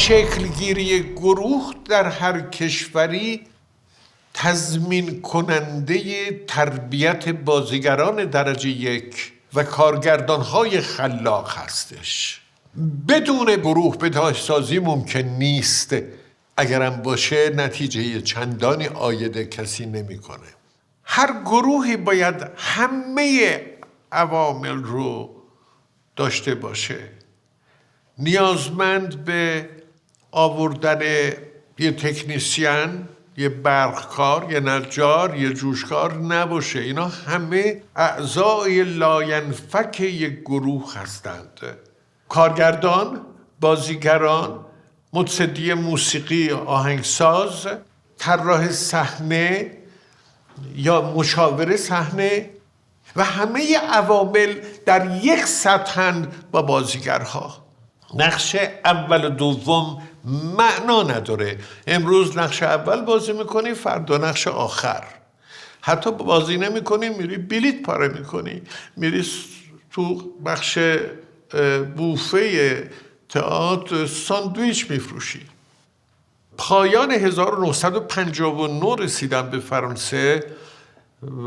شکلگیری گروه در هر کشوری تضمین کننده تربیت بازیگران درجه یک و کارگردانهای خلاق هستش. بدون گروه بداهه‌سازی ممکن نیست. اگرم باشه نتیجه چندانی عاید کسی نمیکنه. هر گروهی باید همه عوامل رو داشته باشه. نیازمند به آوردن یه تکنیسیان، یه برقکار، یه نجار، یه جوشکار نباشه. اینا همه اعضای لاینفک یک گروه هستند. کارگردان، بازیگران، متصدی موسیقی، آهنگساز، طراح صحنه یا مشاور صحنه و همه عوامل در یک سطحند با بازیگرها. نقش اول و دوم معنا نداره. امروز نقش اول بازی میکنی، فردا نقش آخر. حتی بازی نمیکنی، میری بلیط پاره میکنی، میری تو بخش بوفه تئاتر ساندویچ میفروشی. پایان 1959 رسیدم به فرانسه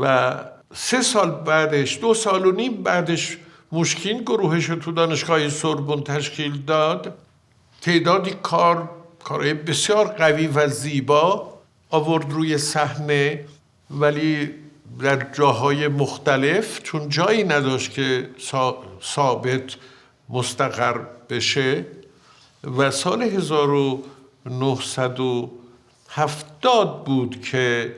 و 3 سال بعدش، 2 سال و نیم بعدش موشکین گروهش رو تو دانشگاه سوربن تشکیل داد. تعدادی کارهای بسیار قوی و زیبا آورد روی صحنه، ولی در جاهای مختلف، چون جایی نداشت که ثابت مستقر بشه. و سال 1970 بود که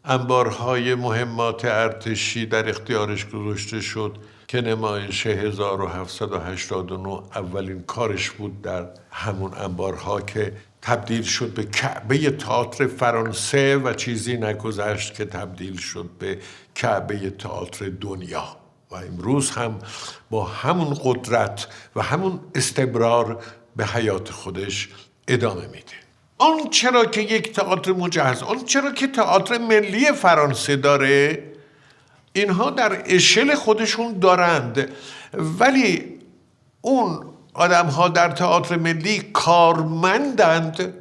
انبارهای مهمات ارتشی در اختیارش گذاشته شد که نمایش 1789 اولین کارش بود در همون انبارها که تبدیل شد به کعبه تئاتر فرانسه و چیزی نگذشت که تبدیل شد به کعبه تئاتر دنیا و امروز هم با همون قدرت و همون استمرار به حیات خودش ادامه میده. آن چرا که یک تئاتر مجهز، آن چرا که تئاتر ملی فرانسه داره، اینها در اشل خودشون دارند، ولی اون آدم ها در تئاتر ملی کارمندند،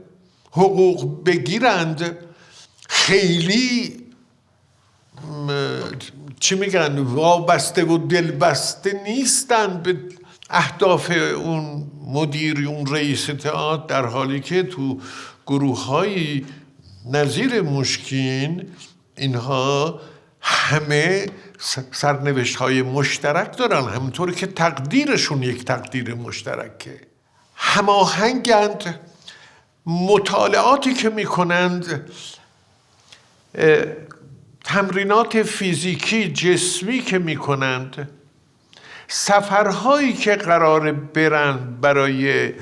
حقوق بگیرند، خیلی چی میگن وابسته و دلبسته نیستند به اهداف اون مدیر، اون رئیس تئاتر، در حالی که تو گروه های نظیر موشکین اینها همه سرنوشت های مشترک دارن، همونطور که تقدیرشون یک تقدیر مشترکه. هماهنگند، مطالعاتی که میکنند، تمرینات فیزیکی جسمی که میکنند، سفرهایی که قرار برن برای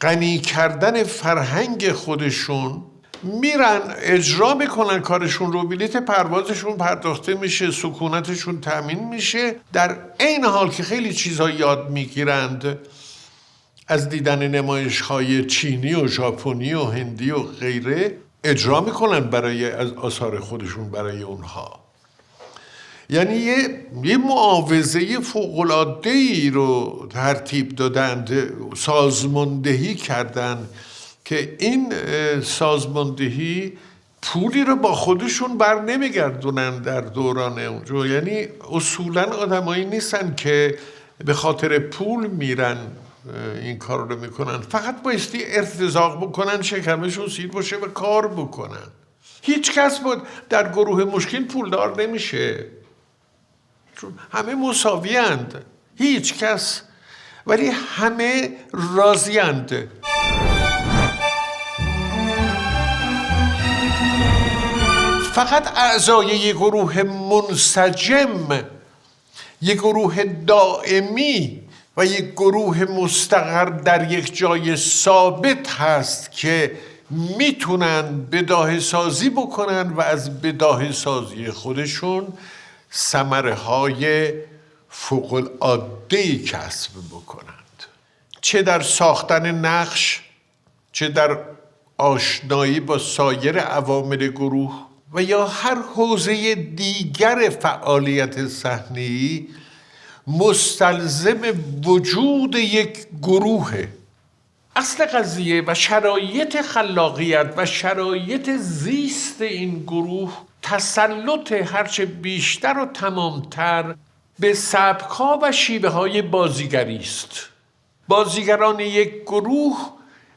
غنی کردن فرهنگ خودشون، میرن اجرا میکنن کارشون رو، بلیط پروازشون پرداخته میشه، سکونتشون تامین میشه، در عین حال که خیلی چیزها یاد میگیرند از دیدن نمایش‌های چینی و ژاپنی و هندی و غیره، اجرا میکنن برای از آثار خودشون برای اونها. یعنی یه معاوضه فوق‌العاده‌ای رو ترتیب دادند، سازماندهی کردند که این سازماندهی پولی رو با خودشون بر نمیگردونن در دوران اونجا. یعنی اصولاً آدمایی نیستن که به خاطر پول میرن این کار رو میکنن، فقط بایستی ارتزاق بکنن، شکمشون سیر باشه و کار بکنن. هیچ کس بود در گروه موشکین پولدار نمیشه، چون همه مساویند، هیچ کس، ولی همه راضیند. فقط اعضای یک گروه منسجم، یک گروه دائمی و یک گروه مستقر در یک جای ثابت هست که میتونن بداهه سازی بکنن و از بداهه سازی خودشون ثمره های فوق العاده‌ای کسب بکنند، چه در ساختن نقش، چه در آشنایی با سایر عوامل گروه و یا هر حوزه دیگر فعالیت صحنه‌ای مستلزم وجود یک گروهه. اصل قضیه و شرایط خلاقیت و شرایط زیست این گروه تسلط هرچه بیشتر و تمامتر به سبک‌ها و شیوه‌های بازیگری است. بازیگران یک گروه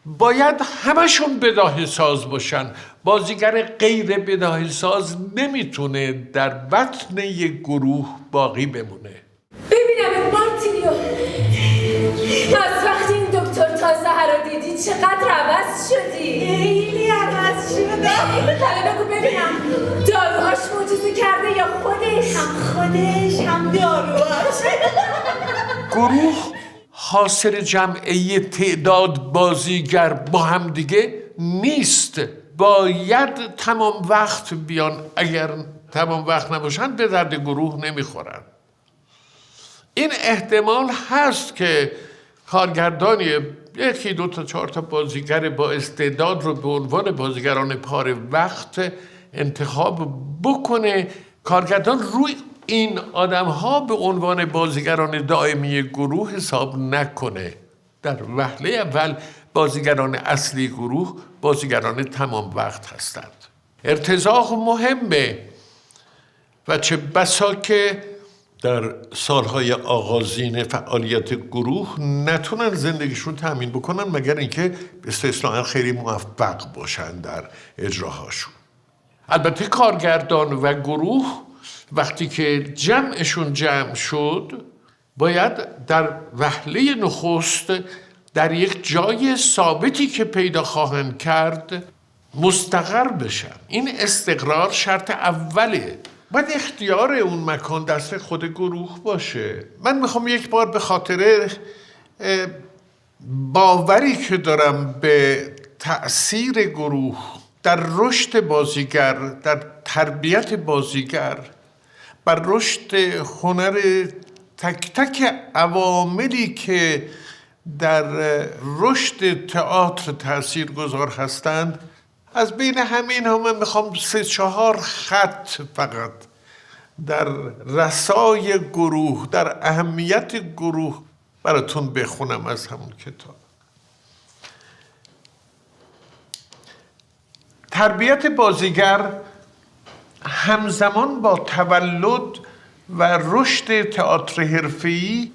باید همشون بداهه ساز باشن. بازیگر غیر بداهه ساز نمیتونه در بطن یک گروه باقی بمونه. ببینم مارتینیو، از وقتی این دکتر تازه رو دیدی چقدر عوض شدی؟ خیلی عوض شدم. حالا بگو ببینم داروهاش معجزه کرده یا خودش؟ هم داروهاش. گروه حاصل جمعی تعداد بازیگر با هم دیگه نیست. باید تمام وقت بیان. اگر تمام وقت نباشن به درد گروه نمیخورن. این احتمال هست که کارگردانی یکی 2 تا 4 تا بازیگر با استعداد رو به عنوان بازیگران پاره وقت انتخاب بکنه. کارگردان روی این آدم ها به عنوان بازیگران دائمی گروه حساب نکنه. در وهله اول بازیگران اصلی گروه بازیگران تمام وقت هستند. ارتزاق مهمه و چه بسا که در سالهای آغازین فعالیت گروه نتونن زندگیشون تأمین بکنن مگر اینکه استثناء خیلی موفق باشن در اجراهاشون. البته کارگردان و گروه وقتی که جمعشون جمع شد باید در وهله نخست در یک جای ثابتی که پیدا خواهند کرد مستقر بشن. این استقرار شرط اوله. باید اختیار اون مکان دست خود گروه باشه. من میخوام یک بار به خاطر باوری که دارم به تأثیر گروه در رشد بازیگر، در تربیت بازیگر، بر رشد هنر تک تک عواملی که در رشد تئاتر تاثیرگذار هستند، از بین همین ها من میخوام 3-4 خط فقط در رسای گروه، در اهمیت گروه براتون بخونم از همون کتاب. تربیت بازیگر همزمان با تولد و رشد تئاتر حرفه‌ای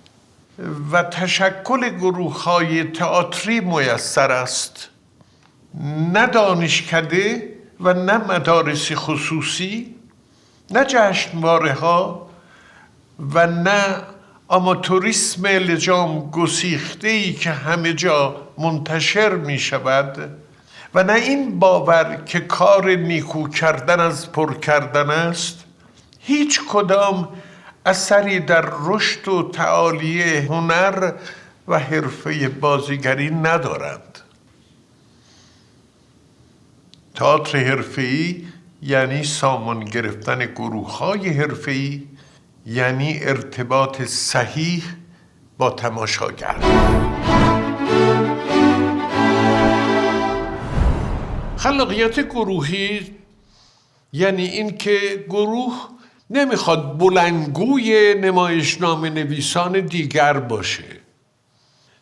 و تشکل گروه‌های تئاتری میسر است. نه دانشکده و نه مدارس خصوصی، نه جشنواره‌ها و نه آماتوریسم لجام گسیخته‌ای که همه جا منتشر می شود و نه این باور که کار نیکو کردن از پر کردن است، هیچ کدام اثری در رشد و تعالی هنر و حرفه بازیگری ندارند. تئاتر حرفه‌ای یعنی سامان گرفتن گروه‌های حرفه‌ای، یعنی ارتباط صحیح با تماشاگر. خلاقیت گروهی یعنی این که گروه نمیخواد بلندگوی نمایشنامه نویسان دیگر باشه.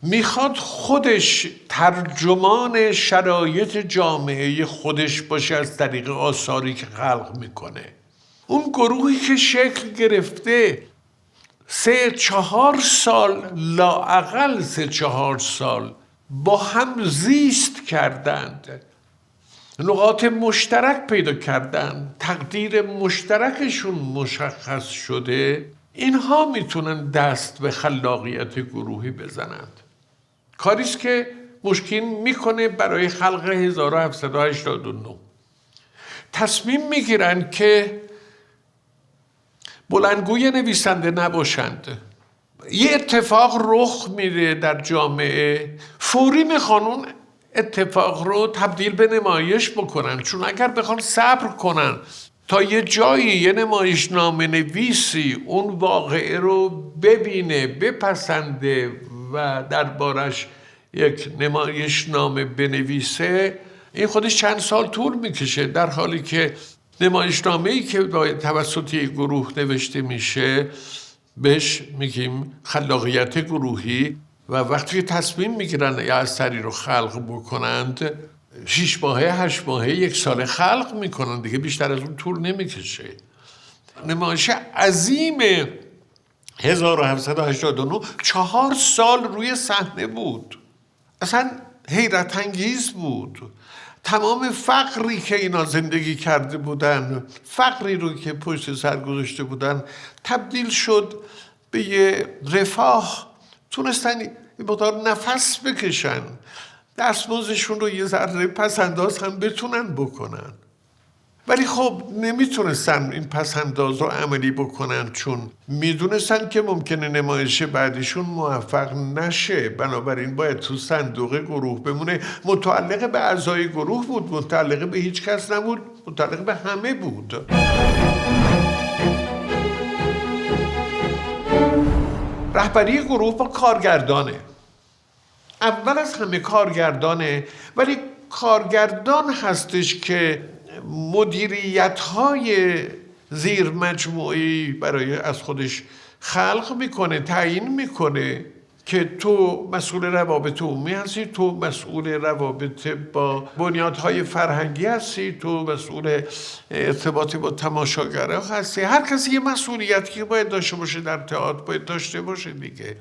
میخواد خودش ترجمان شرایط جامعه خودش باشه از طریق آثاری که خلق میکنه. اون گروهی که شکل گرفته 3-4 سال، لااقل 3-4 سال با هم زیست کردند، نقاط مشترک پیدا کردن، تقدیر مشترکشون مشخص شده، اینها میتونن دست به خلاقیت گروهی بزنند. کاریست که مشکین میکنه برای خلق 1789. تصمیم میگیرن که بلندگوی نویسنده نباشند. یه اتفاق رخ میده در جامعه، فوری میخوان اون اتفاق رو تبدیل به نمایش بکنن، چون اگر بخوان صبر کنن تا یه جایی یه نمایشنامه نویسی اون واقعه رو ببینه، بپسنده و دربارش یک نمایشنامه بنویسه، این خودش چند سال طول میکشه، در حالی که نمایشنامه‌ای که توسط یک گروه نوشته میشه بهش میگیم خلاقیت گروهی و وقتی تصمیم میگیرن یه اثری رو خلق بکنند 6 ماهه 8 ماهه 1 سال خلق میکنن دیگه، بیشتر از اون طول نمیکشه. نمایش عظیم 1789 4 سال روی صحنه بود، اصلا حیرت انگیز بود. تمام فقری که اینا زندگی کرده بودن، فقری رو که پشت سر گذاشته بودن، تبدیل شد به یه رفاه. تونستن یه مقدار نفس بکشن، دستمزدشون رو یه ذره پسنداز هم بتونن بکنن. ولی خب نمیتونستن این پسنداز رو عملی بکنن، چون میدونستن که ممکنه نمایش بعدیشون موفق نشه. بنابراین باید تو صندوق گروه بمونه. متعلق به اعضای گروه بود، متعلق به هیچ کس نبود، متعلق به همه بود. رهبری گروه با کارگردانه، اول از همه کارگردانه، ولی کارگردان هستش که مدیریت‌های زیر مجموعی برای از خودش خلق میکنه، تعیین میکنه که تو مسئول روابط عمومی هستی، تو مسئول روابط با بنیادهای فرهنگی هستی، تو مسئول ارتباط با تماشاگرها هستی. هر کسی یه مسئولیتی که باید داشته باشه در تئاتر باید داشته باشه دیگه.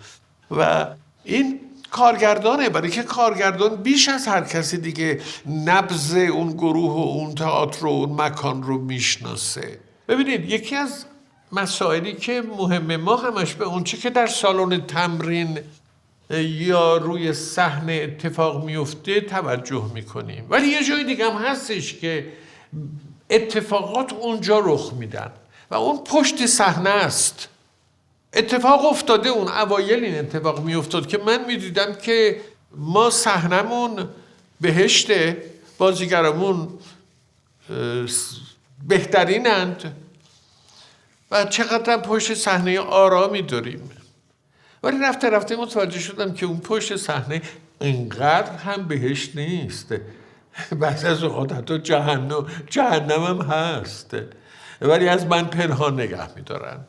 و این کارگردانه، برای که کارگردان بیش از هر کسی دیگه نبض اون گروه و اون تئاتر و اون مکان رو میشناسه. ببینید یکی از مسائلی که مهمه، ما همش به اون چه که در سالن تمرین یا روی صحنه اتفاق میفته توجه میکنیم، ولی یه جای دیگه هم هستش که اتفاقات اونجا رخ میدن و اون پشت صحنه است. اتفاق افتاده، اون اوایل این اتفاق میافتاد که من میدیدم که ما صحنمون بهشته، بازیگرامون بهترینند و چقدر پشت صحنه آرامی داریم. ولی رفته رفته متوجه شدم که اون پشت صحنه اینقدر هم بهشت نیست، بعضی از اوقات حتی جهنم هم هست، ولی از من پنهان نگه میدارن.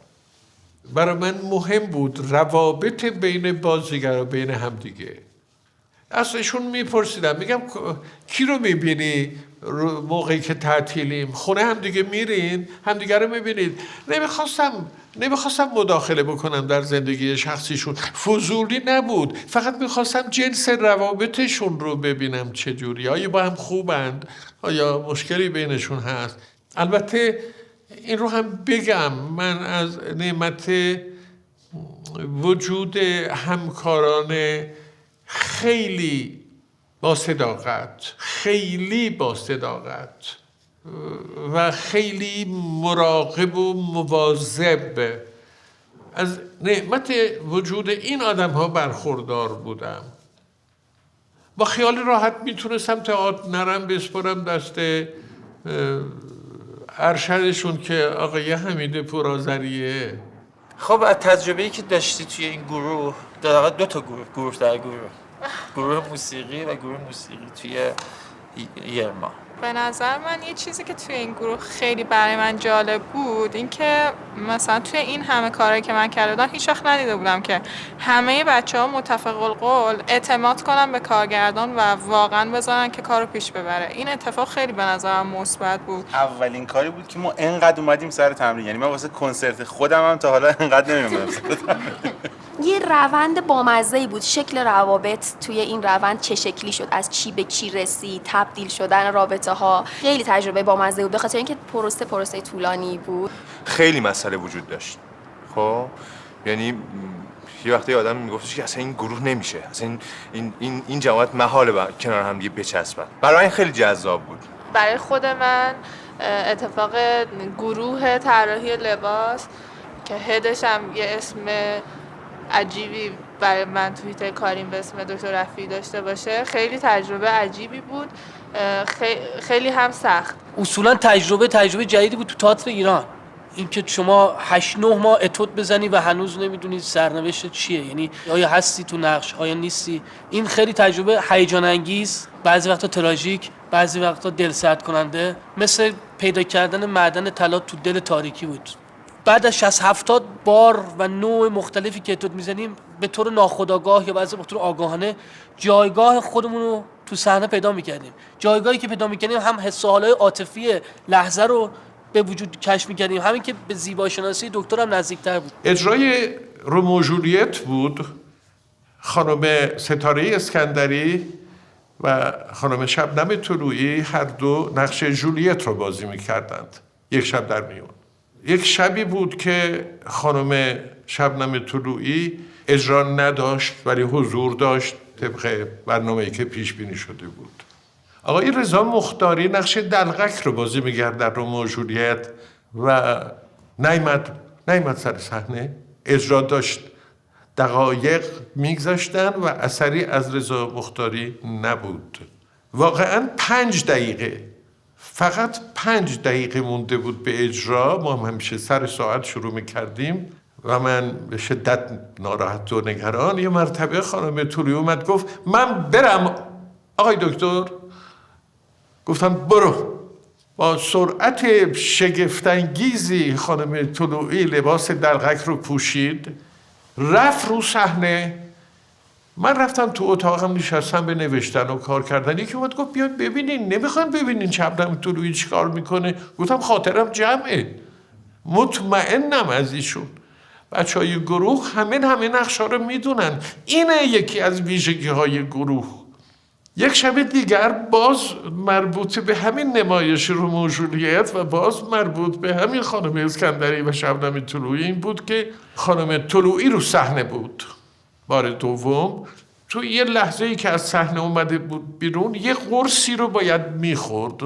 برای من مهم بود روابط بین بازیگرا بین هم دیگه. اصلشون میپرسیدم، میگم کی رو میبینی موقعی که تعطیلیم؟ خونه هم دیگه میرین؟ هم دیگه رو میبینید؟ نمیخواستم مداخله بکنم در زندگی شخصیشون، فضولی نبود، فقط میخواستم جنس روابطشون رو ببینم چجوری، آیا با هم خوبند، آیا مشکلی بینشون هست. البته این رو هم بگم، من از نعمت وجود همکاران خیلی با صداقت و خیلی مراقب و مواظب، از نعمت وجود این آدم ها برخوردار بودم. با خیال راحت میتونستم تئاتر نرم بسپرم دست ارشدشون که آقای حمید پورآذریه. خب از تجربه‌ای که داشتی توی این گروه، در واقع 2 تا گروه موسیقی و گروه موسیقی توی یرما، به نظر من یه چیزی که توی این گروه خیلی برای من جالب بود این که مثلا توی این همه کارهایی که من کرده بودم هیچ وقت ندیده بودم که همه بچه‌ها متفق القول اعتماد کنن به کارگردان و واقعا بذارن که کارو پیش ببره. این اتفاق خیلی به نظرم مثبت بود. اولین کاری بود که ما انقدر اومدیم سر تمرین، یعنی من واسه کنسرت خودم هم تا حالا انقدر نمی‌اومدم سر تمرین. یه روند بامزه‌ای بود. شکل روابط توی این روند چه شکلی شد، از چی به چی رسید، تبدیل شدن رابطه ها، خیلی تجربه بامزه‌ای بود، به خاطر اینکه پروسه طولانی بود. خیلی مسئله وجود داشت. خب یعنی یه وقتی آدم میگفتش که اصلا این گروه نمیشه، اصلا این جماعت محاله کنار هم دیگه بچسبن. برای این خیلی جذاب بود. برای خود من اتفاق گروه طراحی لباس که هدش هم یه اسم عجیبی برای من توی کاریم به اسم دکتر رفیعی داشته باشه خیلی تجربه عجیبی بود، خیلی هم سخت. اصولا تجربه جدیدی بود تو تئاتر ایران، اینکه شما 8-9 ماه اتود بزنی و هنوز نمیدونی سرنوشت چیه، یعنی آیا هستی تو نقش آیا نیستی. این خیلی تجربه هیجان انگیز، بعضی وقتا تراژیک، بعضی وقتا دلسرد کننده، مثل پیدا کردن معدن طلا تو دل تاریکی بود. بعد از 60-70 بار و نوع مختلفی که اتود میزنیم به طور ناخودآگاه یا بعضی به طور آگاهانه جایگاه خودمون رو تو صحنه پیدا میکردیم. جایگاهی که پیدا میکردیم هم حس و حالای عاطفی لحظه رو به وجود کشف میکردیم، همین که به زیباشناسی دکتر هم نزدیکتر بود. اجرای رومئو و جولیت بود. خانم ستاره اسکندری و خانم شبنم طلویی هر دو نقش جولیت رو بازی میکردند. یک شب در میون. یک شبی بود که خانم شبنم طلویی اجرا نداشت ولی حضور داشت طبق برنامه‌ای که پیش بینی شده بود. آقای رضا مختاری نقش دلقک رو بازی می‌کرد در رومئو و جولیت و نیامد سر صحنه. اجرا داشت دقایق میگذشتن و اثری از رضا مختاری نبود. واقعاً 5 دقیقه، فقط 5 دقیقه مونده بود به اجرا. ما هم همیشه سر ساعت شروع میکردیم و من به شدت ناراحت و نگران. یه مرتبه خانم طلویی اومد گفت من برم آقای دکتر. گفتم برو. با سرعت شگفت‌انگیزی خانم طلویی لباس دلقک رو پوشید، رفت رو صحنه. من رفتم تو اتاقم نشستم به نوشتن و کار کردن. یکی اومد گفت بیاید ببینین، نمیخوان ببینین شبنم طلویی چی کار میکنه؟ گفتم خاطرم جمعه، مطمئنم از ایشون. بچهای گروه همه نقشا رو میدونن. اینه یکی از ویژگی های گروه. یک شب دیگر باز مربوط به همین نمایش رومئو و جولیت و باز مربوط به همین خانم اسکندری و شبنم طلویی این بود که خانم طلویی رو صحنه بود. بار دوم تو یه لحظه‌ای که از صحنه اومده بود بیرون یه قرصی رو باید میخورد.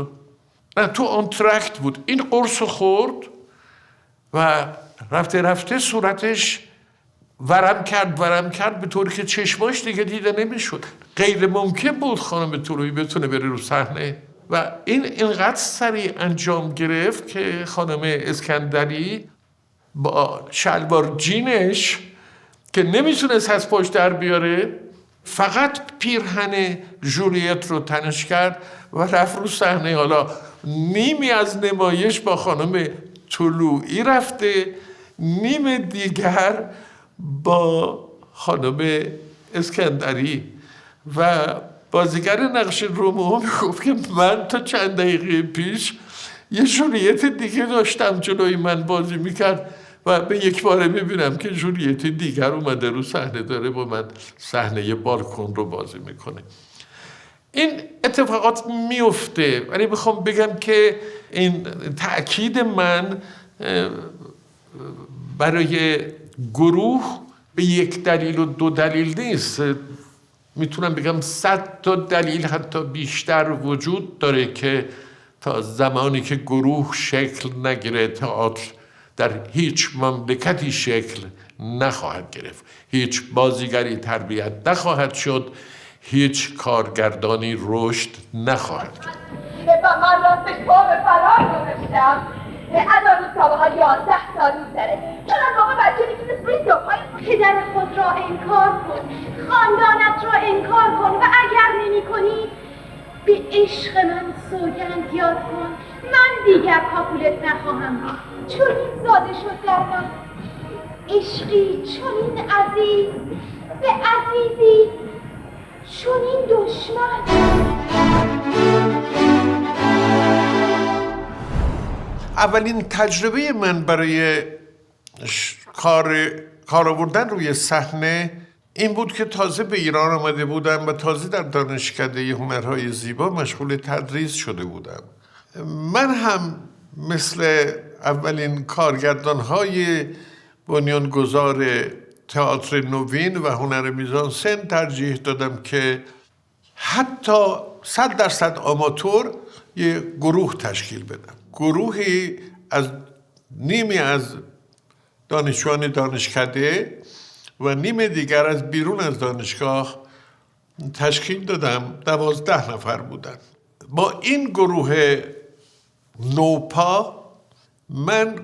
نه تو آنترکت بود. این قرص رو خورد و رفته صورتش ورم کرد به طوری که چشماش دیگه دیده نمیشد. غیر ممکن بود خانم طلویی بتونه بره رو صحنه و این اینقدر سریع انجام گرفت که خانم اسکندری با شلوار جینش که نمیتونست از پاش در بیاره فقط پیرهن جولیت رو تنش کرد و رفت رو صحنه. حالا نیمی از نمایش با خانم طلویی رفته، نیم دیگر با خانم اسکندری. و بازیگر نقش رومئو میگفت که من تا چند دقیقه پیش یه جولیت دیگه داشتم جلوی من بازی میکرد و به یک باره میبینم که جولیت دیگر اومده رو صحنه داره با من صحنه بالکن رو بازی میکنه. این اتفاقات میفته ولی میخوام بگم که این تأکید من برای گروه به یک دلیل و 2 دلیل نیست. میتونم بگم 100 تا دلیل حتی بیشتر وجود داره که تا زمانی که گروه شکل نگیره تئاتر در هیچ مملکتی شکل نخواهد گرفت. هیچ بازیگری تربیت نخواهد شد، هیچ کارگردانی رشد نخواهد کرد. و من راستش پا به فرار گذاشتم. از آن روز تا به حال 11 سال می‌گذره. چون از موقع بچه میتونست روی صبح‌های پدر خود را انکار کن، خاندانت را انکار کن و اگر نمی‌کنی به عشق من سوگند یاد کن. من دیگر کاپولت نخواهم بود. چون این زاده شد در من عشقی چون این عزیز به عزیزی چون این دشمن. اولین تجربه من برای کار آوردن روی صحنه این بود که تازه به ایران آمده بودم و تازه در دانشکده هنرهای زیبا مشغول تدریس شده بودم. من هم مثل اولین کارگردانهای بنیانگذار تئاتر نوین و هنر میزانسن ترجیح دادم که حتی 100% آماتور یه گروه تشکیل بدم. گروهی از نیمی از دانشجویان دانشکده و نیم دیگر از بیرون از دانشگاه تشکیل دادم. 12 نفر بودن. با این گروه نوپا من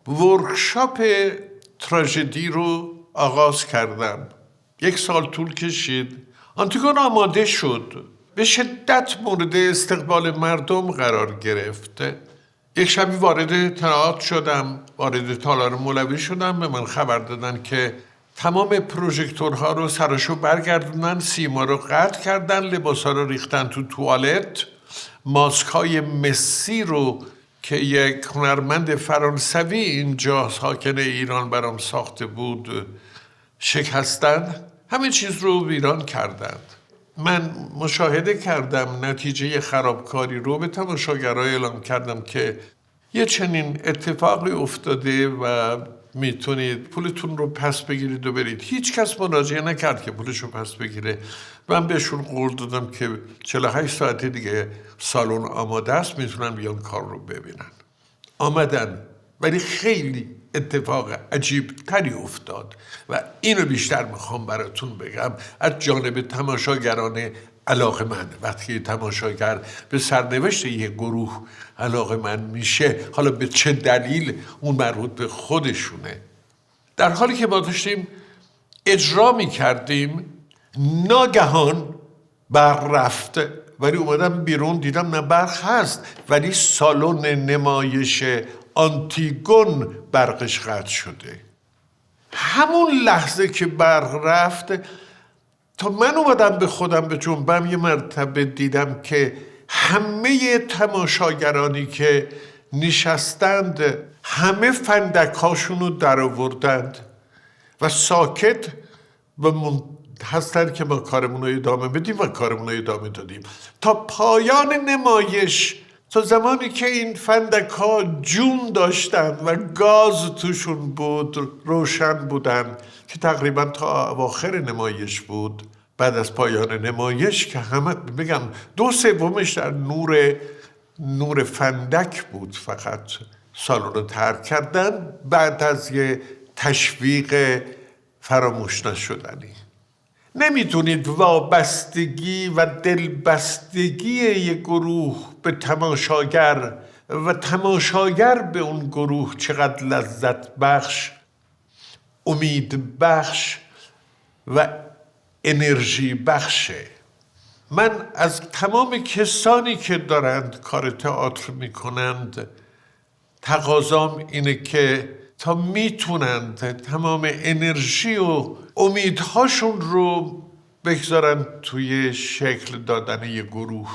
ورکشاپ تراژدی رو آغاز کردم. 1 سال طول کشید. آنتیگون آماده شد. به شدت مورد استقبال مردم قرار گرفت. یک شبی وارد تئاتر شدم، وارد تالار مولوی شدم. به من خبر دادن که تمام پروژکتورها رو سرشو برگردوندن، سیما رو قطع کردن، لباسا رو ریختن تو توالت، ماسک های مسی رو که یک هنرمند فرانسوی اینجا ساکن ایران برام ساخته بود شکستن، همه چیز رو ویران کردند. من مشاهده کردم نتیجه خرابکاری رو، به تماشاگرها اعلام کردم که یه چنین اتفاقی افتاده و میتونید پولتون رو پس بگیرید و برید. هیچ کس مراجعه نکرد که پولش رو پس بگیره. من بهشون قول دادم که 48 ساعت دیگه سالن آماده است، میتونن بیان کار رو ببینن. آمدن، ولی خیلی اتفاق عجیب تری افتاد و اینو بیشتر میخوام براتون بگم از جانب تماشاگران علاقه‌مند. وقتی تماشاگر به سرنوشت یک گروه علاقه‌مند میشه، حالا به چه دلیل، اون مربوط به خودشونه. در حالی که ما داشتیم اجرا میکردیم ناگهان برق رفت، ولی اومدم بیرون دیدم نه برق هست، ولی سالن نمایش آنتیگون برقش قطع شده. همون لحظه که برق رفت تا من اومدم به خودم به جنبم، یه مرتبه دیدم که همه تماشاگرانی که نشستند همه فندکاشون رو در آوردند و ساکت و هستند که ما کارمون رو ادامه بدیم و کارمون رو ادامه دادیم تا پایان نمایش، تا زمانی که این فندک‌ها جون داشتن و گاز توشون بود، روشن بودن، که تقریبا تا اواخر نمایش بود. بعد از پایان نمایش که همه بگم 2/3 در نور فندک بود، فقط سالن رو ترک کردن بعد از یه تشویق فراموش نشدنی. نمیتونید وابستگی و دلبستگی یک گروه به تماشاگر و تماشاگر به اون گروه چقدر لذت بخش، امید بخش و انرژی بخشه. من از تمام کسانی که دارند کار تئاتر میکنند تقاضام اینه که تا میتونند تمام انرژی و امیدهاشون رو بگذارن توی شکل دادن یه گروه.